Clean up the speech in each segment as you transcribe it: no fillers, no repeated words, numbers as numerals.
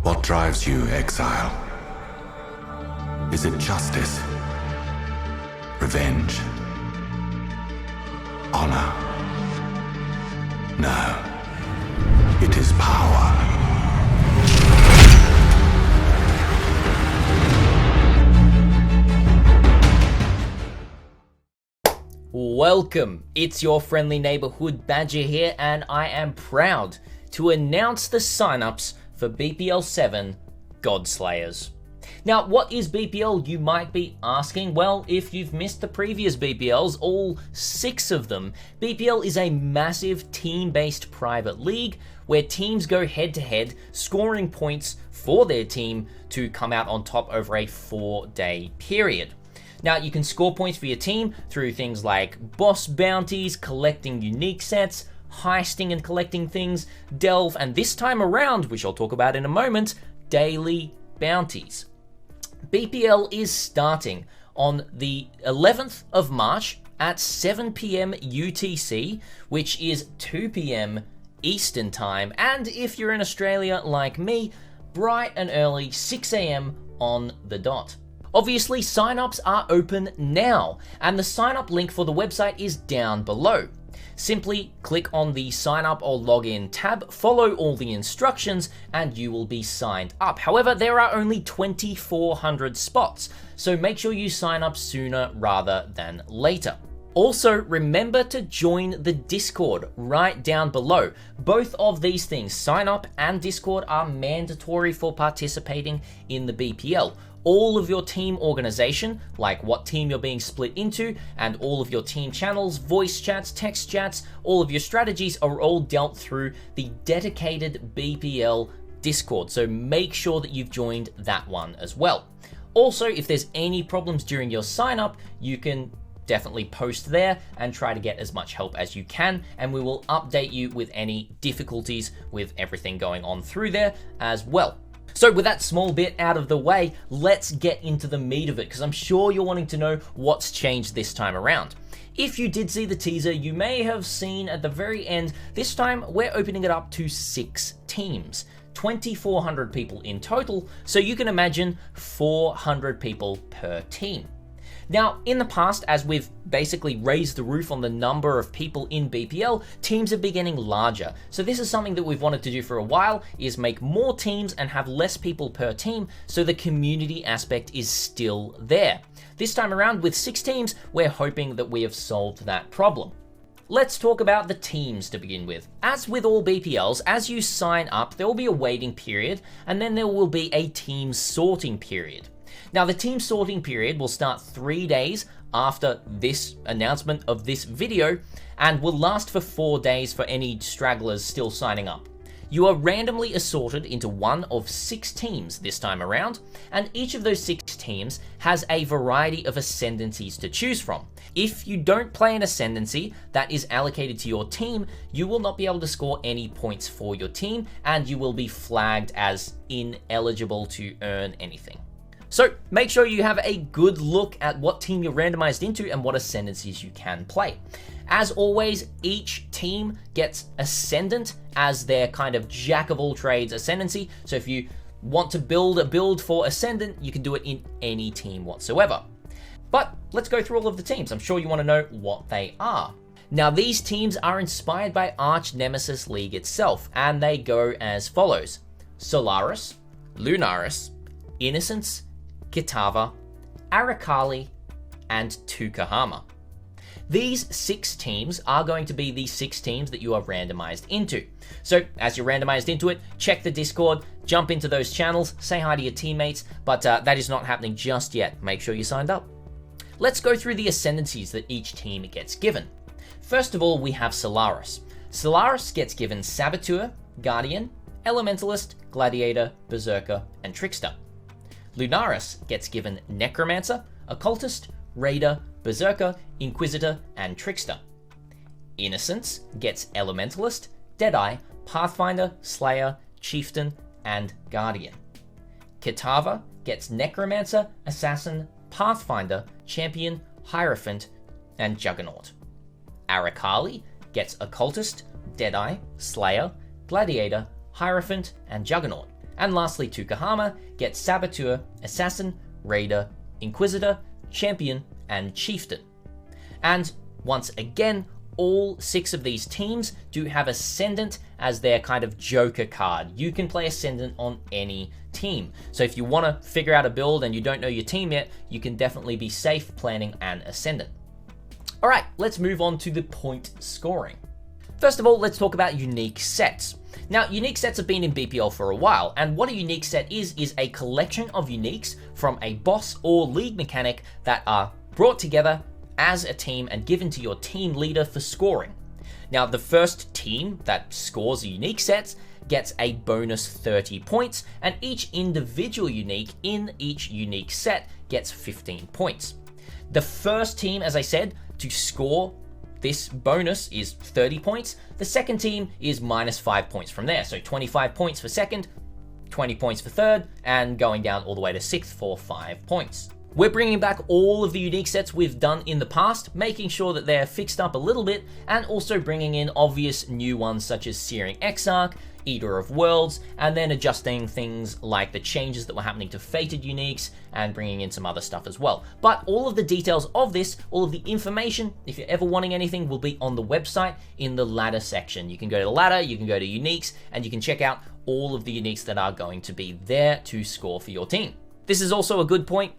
What drives you, exile? Is it justice? Revenge? Honor? No. It is power. Welcome, it's your friendly neighborhood Badger here, and I am proud to announce the signups for BPL 7 Godslayers. Now, what is BPL, you might be asking? Well, if you've missed the previous BPLs, all 6 of them, BPL is a massive team-based private league where teams go head-to-head, scoring points for their team to come out on top over a 4-day period. Now, you can score points for your team through things like boss bounties, collecting unique sets, heisting and collecting things, delve, and this time around, which I'll talk about in a moment, daily bounties. BPL is starting on the 11th of March at 7 p.m. UTC, which is 2 p.m. Eastern Time, and if you're in Australia like me, bright and early 6 a.m. on the dot. Obviously, signups are open now, and the sign-up link for the website is down below. Simply click on the sign up or login tab, follow all the instructions, and you will be signed up. However, there are only 2,400 spots, so make sure you sign up sooner rather than later. Also, remember to join the Discord right down below. Both of these things, sign up and Discord, are mandatory for participating in the BPL. All of your team organization, like what team you're being split into, and all of your team channels, voice chats, text chats, all of your strategies are all dealt through the dedicated BPL Discord. So make sure that you've joined that one as well. Also, if there's any problems during your sign up, you can definitely post there and try to get as much help as you can, and we will update you with any difficulties with everything going on through there as well. So with that small bit out of the way, let's get into the meat of it, because I'm sure you're wanting to know what's changed this time around. If you did see the teaser, you may have seen at the very end, this time we're opening it up to 6 teams. 2,400 people in total, so you can imagine 400 people per team. Now, in the past, as we've basically raised the roof on the number of people in BPL, teams have been getting larger. So this is something that we've wanted to do for a while, is make more teams and have less people per team, so the community aspect is still there. This time around, with 6 teams, we're hoping that we have solved that problem. Let's talk about the teams to begin with. As with all BPLs, as you sign up, there will be a waiting period, and then there will be a team sorting period. Now, the team sorting period will start 3 days after this announcement of this video and will last for 4 days for any stragglers still signing up. You are randomly assorted into one of 6 teams this time around, and each of those 6 teams has a variety of ascendancies to choose from. If you don't play an ascendancy that is allocated to your team, you will not be able to score any points for your team, and you will be flagged as ineligible to earn anything. So make sure you have a good look at what team you're randomized into and what ascendancies you can play. As always, each team gets Ascendant as their kind of jack of all trades ascendancy. So if you want to build a build for Ascendant, you can do it in any team whatsoever. But let's go through all of the teams. I'm sure you want to know what they are. Now, these teams are inspired by Arch Nemesis League itself, and they go as follows: Solaris, Lunaris, Innocence, Kitava, Arakali, and Tukahama. These 6 teams are going to be the 6 teams that you are randomized into. So as you're randomized into it, check the Discord, jump into those channels, say hi to your teammates, but that is not happening just yet. Make sure you signed up. Let's go through the ascendancies that each team gets given. First of all, we have Solaris. Solaris gets given Saboteur, Guardian, Elementalist, Gladiator, Berserker, and Trickster. Lunaris gets given Necromancer, Occultist, Raider, Berserker, Inquisitor, and Trickster. Innocence gets Elementalist, Deadeye, Pathfinder, Slayer, Chieftain, and Guardian. Kitava gets Necromancer, Assassin, Pathfinder, Champion, Hierophant, and Juggernaut. Arakali gets Occultist, Deadeye, Slayer, Gladiator, Hierophant, and Juggernaut. And lastly, Tukahama gets Saboteur, Assassin, Raider, Inquisitor, Champion, and Chieftain. And once again, all 6 of these teams do have Ascendant as their kind of joker card. You can play Ascendant on any team. So if you want to figure out a build and you don't know your team yet, you can definitely be safe planning an Ascendant. All right, let's move on to the point scoring. First of all, let's talk about unique sets. Now, unique sets have been in BPL for a while, and what a unique set is a collection of uniques from a boss or league mechanic that are brought together as a team and given to your team leader for scoring. Now, the first team that scores a unique set gets a bonus 30 points, and each individual unique in each unique set gets 15 points. The first team, as I said, to score this bonus is 30 points. The second team is minus 5 points from there. So 25 points for second, 20 points for third, and going down all the way to sixth for 5 points. We're bringing back all of the unique sets we've done in the past, making sure that they're fixed up a little bit, and also bringing in obvious new ones such as Searing Exarch, Eater of Worlds, and then adjusting things like the changes that were happening to Fated uniques and bringing in some other stuff as well. But all of the details of this, all of the information, if you're ever wanting anything, will be on the website in the ladder section. You can go to the ladder, you can go to uniques, and you can check out all of the uniques that are going to be there to score for your team. This is also a good point.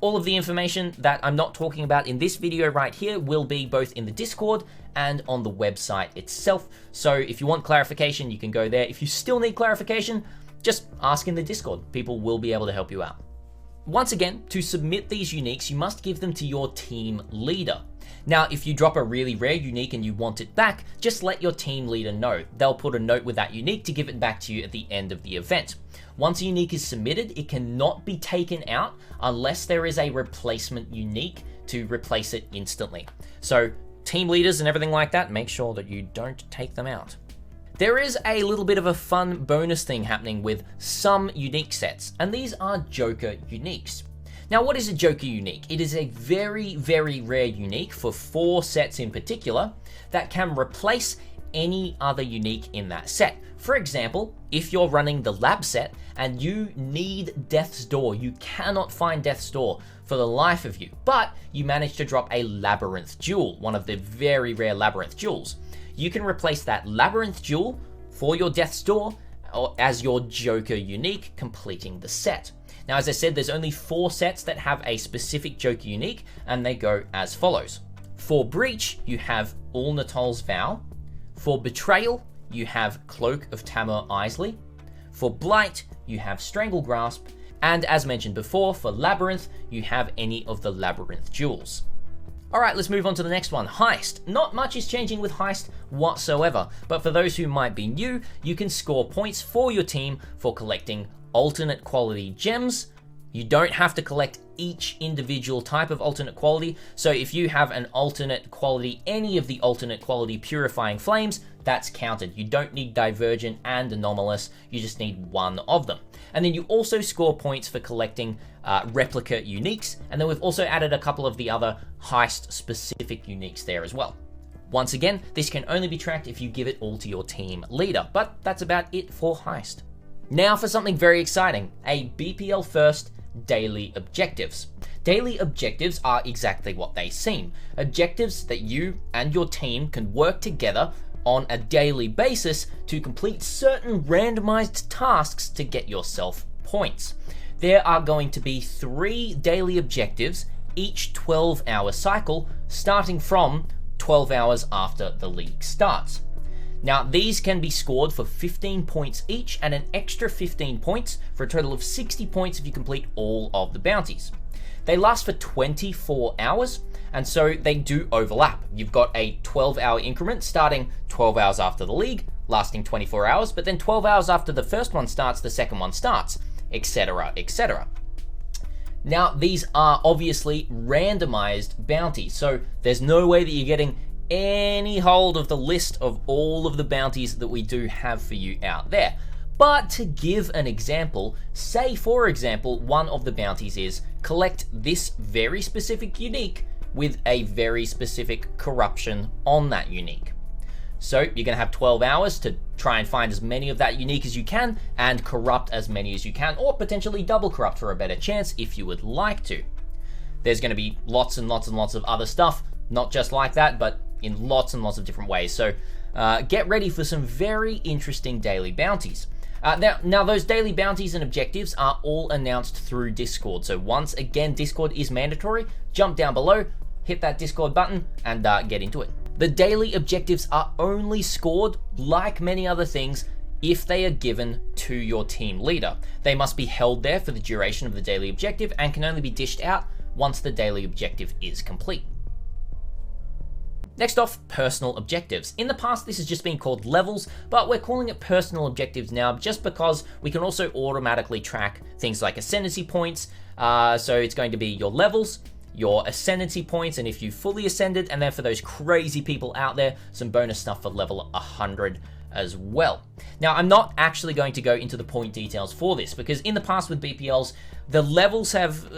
All of the information that I'm not talking about in this video right here will be both in the Discord and on the website itself. So if you want clarification, you can go there. If you still need clarification, just ask in the Discord. People will be able to help you out. Once again, to submit these uniques, you must give them to your team leader. Now, if you drop a really rare unique and you want it back, just let your team leader know. They'll put a note with that unique to give it back to you at the end of the event. Once a unique is submitted, it cannot be taken out unless there is a replacement unique to replace it instantly. So team leaders and everything like that, make sure that you don't take them out. There is a little bit of a fun bonus thing happening with some unique sets, and these are Joker uniques. Now, what is a Joker unique? It is a very, very rare unique for 4 sets in particular that can replace any other unique in that set. For example, if you're running the lab set and you need Death's Door, you cannot find Death's Door for the life of you, but you manage to drop a Labyrinth Jewel, one of the very rare Labyrinth Jewels. You can replace that Labyrinth Jewel for your Death's Door as your Joker unique, completing the set. Now, as I said, there's only 4 sets that have a specific Joker unique, and they go as follows. For Breach, you have Ulnatal's Vow. For Betrayal, you have Cloak of Tamur Isley. For Blight, you have Strangle Grasp. And as mentioned before, for Labyrinth, you have any of the Labyrinth Jewels. Alright, let's move on to the next one, Heist. Not much is changing with Heist whatsoever, but for those who might be new, you can score points for your team for collecting alternate quality gems. You don't have to collect each individual type of alternate quality, so if you have an alternate quality, any of the alternate quality Purifying Flames, that's counted. You don't need Divergent and Anomalous, you just need one of them. And then you also score points for collecting replica uniques, and then we've also added a couple of the other Heist specific uniques there as well. Once again, this can only be tracked if you give it all to your team leader, but that's about it for Heist. Now for something very exciting, a BPL first daily objectives. Daily objectives are exactly what they seem. Objectives that you and your team can work together on a daily basis to complete certain randomized tasks to get yourself points. There are going to be 3 daily objectives, each 12-hour cycle, starting from 12 hours after the league starts. Now, these can be scored for 15 points each and an extra 15 points for a total of 60 points if you complete all of the bounties. They last for 24 hours, and so they do overlap. You've got a 12-hour increment starting 12 hours after the league, lasting 24 hours, but then 12 hours after the first one starts, the second one starts, etc., etc. Now, these are obviously randomized bounties, so there's no way that you're getting any hold of the list of all of the bounties that we do have for you out there. But to give an example, say for example, one of the bounties is collect this very specific unique with a very specific corruption on that unique. So you're going to have 12 hours to try and find as many of that unique as you can and corrupt as many as you can, or potentially double corrupt for a better chance if you would like to. There's going to be lots and lots and lots of other stuff, not just like that, but in lots and lots of different ways. So get ready for some very interesting daily bounties. Now, those daily bounties and objectives are all announced through Discord. So once again, Discord is mandatory. Jump down below, hit that Discord button, and get into it. The daily objectives are only scored, like many other things, if they are given to your team leader. They must be held there for the duration of the daily objective and can only be dished out once the daily objective is complete. Next off, personal objectives. In the past, this has just been called levels, but we're calling it personal objectives now just because we can also automatically track things like ascendancy points. So it's going to be your levels, your ascendancy points, and if you fully ascended, and then for those crazy people out there, some bonus stuff for level 100 as well. Now, I'm not actually going to go into the point details for this because in the past with BPLs, the levels have,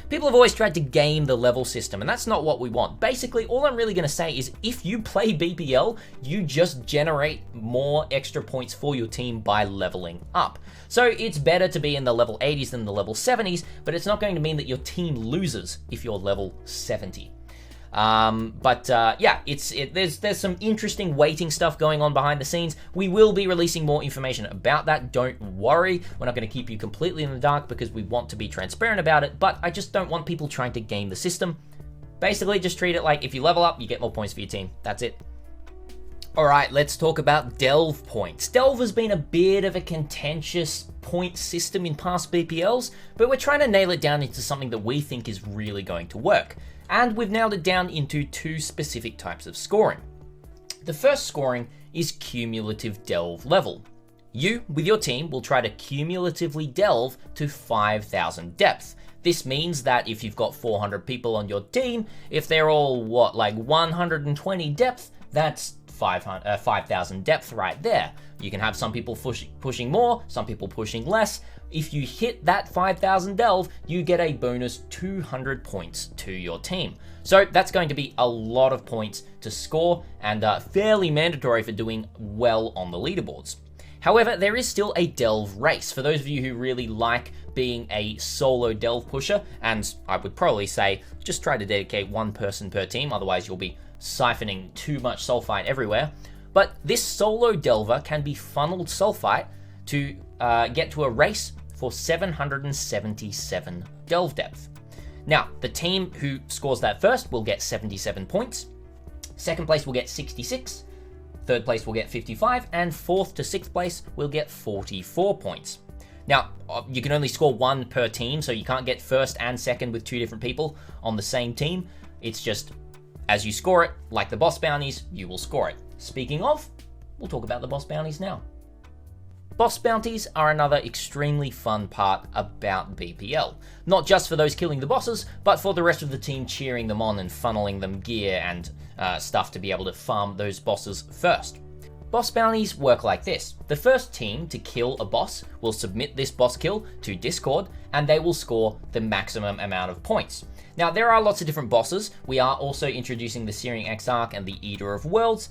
people have always tried to game the level system, and that's not what we want. Basically, all I'm really going to say is if you play BPL, you just generate more extra points for your team by leveling up. So it's better to be in the level 80s than the level 70s, but it's not going to mean that your team loses if you're level 70. Yeah, there's some interesting weighting stuff going on behind the scenes. We will be releasing more information about that. Don't worry. We're not going to keep you completely in the dark because we want to be transparent about it, but I just don't want people trying to game the system. Basically, just treat it like if you level up, you get more points for your team. That's it. Alright, let's talk about Delve points. Delve has been a bit of a contentious point system in past BPLs, but we're trying to nail it down into something that we think is really going to work. And we've nailed it down into two specific types of scoring. The first scoring is cumulative delve level. You, with your team, will try to cumulatively delve to 5,000 depth. This means that if you've got 400 people on your team, if they're all, like 120 depth, that's 5,000 depth right there. You can have some people pushing more, some people pushing less. If you hit that 5,000 delve, you get a bonus 200 points to your team. So that's going to be a lot of points to score and fairly mandatory for doing well on the leaderboards. However, there is still a delve race. For those of you who really like being a solo delve pusher, and I would probably say just try to dedicate one person per team, otherwise you'll be siphoning too much sulfite everywhere. But this solo delver can be funneled sulfite to get to a race for 777 delve depth. Now, the team who scores that first will get 77 points. Second place will get 66. Third place will get 55, and fourth to sixth place will get 44 points. Now, you can only score one per team, so you can't get first and second with two different people on the same team. It's just, as you score it, like the boss bounties, you will score it. Speaking of, we'll talk about the boss bounties now. Boss bounties are another extremely fun part about BPL. Not just for those killing the bosses, but for the rest of the team cheering them on and funneling them gear and stuff to be able to farm those bosses first. Boss bounties work like this. The first team to kill a boss will submit this boss kill to Discord, and they will score the maximum amount of points. Now, there are lots of different bosses. We are also introducing the Searing Exarch and the Eater of Worlds,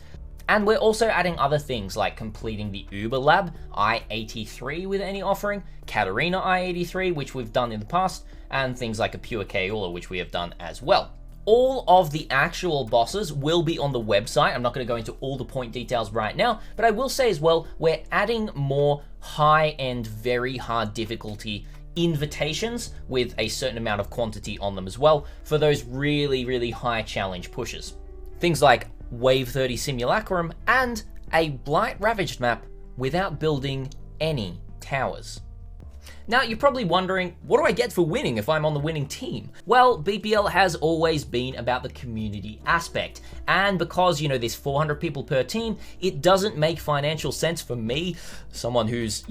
and we're also adding other things like completing the Uber Lab I-83 with any offering, Katarina I-83, which we've done in the past, and things like a Pure Kaula, which we have done as well. All of the actual bosses will be on the website. I'm not going to go into all the point details right now, but I will say as well, we're adding more high-end, very hard difficulty invitations with a certain amount of quantity on them as well for those really, really high challenge pushes. Things like Wave 30 Simulacrum and a Blight Ravaged map without building any towers. Now, you're probably wondering, what do I get for winning if I'm on the winning team? Well, BPL has always been about the community aspect. And because, there's 400 people per team, it doesn't make financial sense for me, someone who's,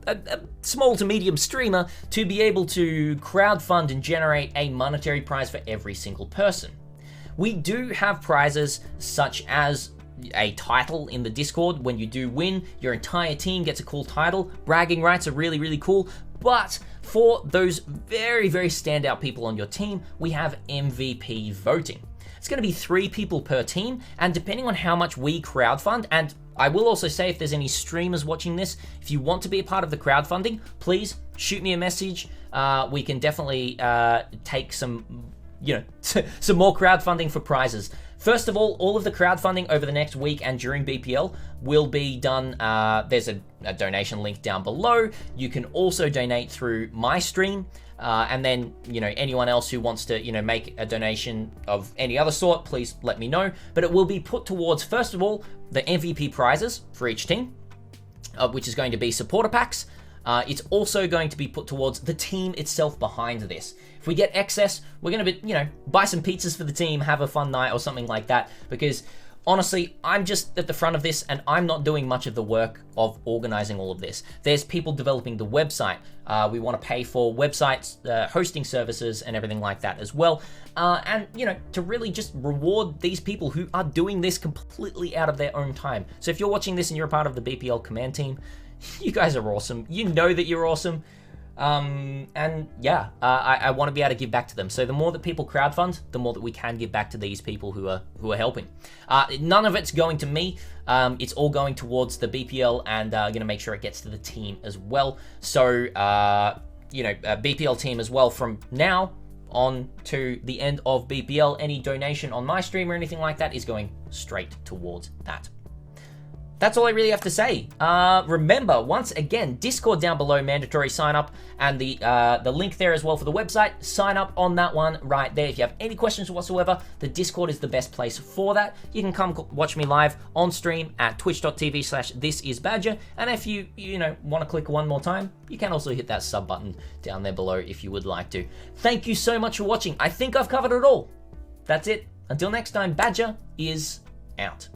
a small to medium streamer, to be able to crowdfund and generate a monetary prize for every single person. We do have prizes such as a title in the Discord. When you do win, your entire team gets a cool title. Bragging rights are really, really cool. But for those very, very standout people on your team, we have MVP voting. It's it's going to be 3 people per team, and depending on how much we crowdfund, and I will also say if there's any streamers watching this, if you want to be a part of the crowdfunding, please shoot me a message. We can definitely take some, some more crowdfunding for prizes. First of all of the crowdfunding over the next week and during BPL will be done. There's a donation link down below. You can also donate through my stream. And then, anyone else who wants to, make a donation of any other sort, please let me know. But it will be put towards, first of all, the MVP prizes for each team, which is going to be supporter packs. It's also going to be put towards the team itself behind this. If we get excess, we're going to be, buy some pizzas for the team, have a fun night or something like that. Because honestly, I'm just at the front of this and I'm not doing much of the work of organizing all of this. There's people developing the website. We want to pay for websites, hosting services and everything like that as well. And, to really just reward these people who are doing this completely out of their own time. So if you're watching this and you're a part of the BPL command team, you guys are awesome. You know that you're awesome. And yeah, I want to be able to give back to them. So the more that people crowdfund, the more that we can give back to these people who are helping. None of it's going to me. It's all going towards the BPL and going to make sure it gets to the team as well. So, BPL team as well from now on to the end of BPL. Any donation on my stream or anything like that is going straight towards that. That's all I really have to say. Remember, once again, Discord down below, mandatory sign up, and the link there as well for the website. Sign up on that one right there. If you have any questions whatsoever, the Discord is the best place for that. You can come watch me live on stream at twitch.tv/thisisbadger, and if you want to click one more time, you can also hit that sub button down there below if you would like to. Thank you so much for watching. I think I've covered it all. That's it. Until next time, Badger is out.